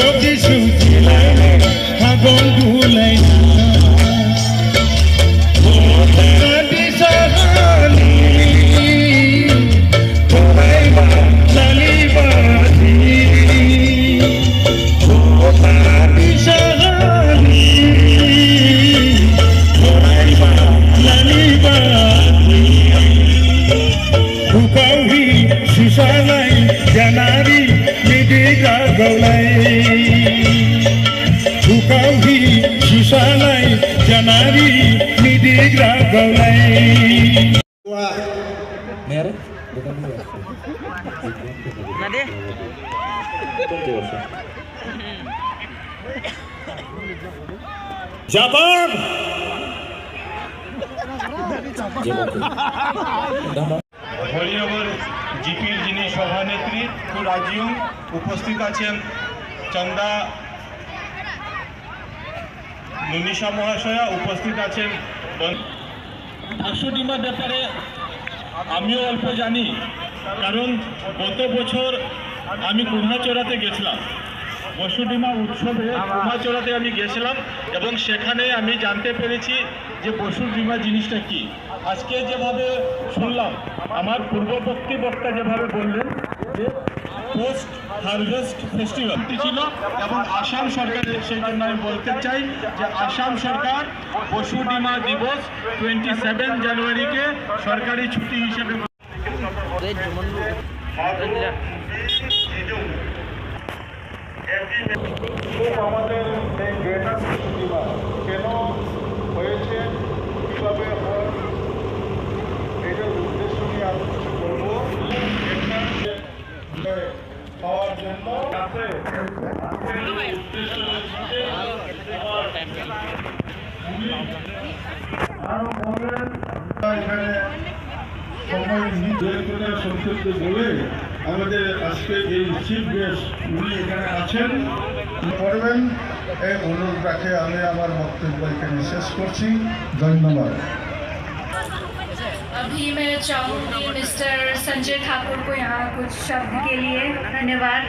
যদি শুকিলায় আগুন ধুলাই Janari midiga gaulai Bukauhi susalai janari midiga gaulai Mere bukan dua. Nade Jabar Harinagar জিপির যিনি সভানেত্রী রাজিউ উপস্থিত আছেন চন্দা নুনিশা মহাশয়া উপস্থিত আছেন। বসুডিমার ব্যাপারে আমিও অল্প জানি, কারণ গত বছর আমি কুম্ভাচড়াতে গেছিলাম। বসুডিমা উৎসবে কুম্ভাচড়াতে আমি গেছিলাম এবং সেখানে আমি জানতে পেরেছি যে বসুডিমা জিনিসটা কি। আজকে যেভাবে শুনলাম, আমার পূর্ববর্তী বক্তা যেভাবে বললেন যে পোস্ট হারভেস্ট ফেস্টিভ্যাল ছিল এবং আসাম সরকারের, সেই জন্য আমি বলতে চাই যে আসাম সরকার বসুডিমা দিবস 27 জানুয়ারিকে সরকারি ছুটি হিসেবে আমাদের কেন হয়েছে, কীভাবে এটার উদ্দেশ্য নিয়ে আমি কিছু বলবো। পাওয়ার জন্য এখানে সময় সংক্ষিপ্ত বলে আমাদের আজকে এই চিফ গেস্ট উনি এখানে আছেন করবেন, এই অনুরোধ রাখে আমি আমার বক্তব্য এখানে শেষ করছি। ধন্যবাদ। अभी मैं चाहूँगी मिस्टर संजय ठाकुर को यहाँ कुछ शब्द के लिए। धन्यवाद।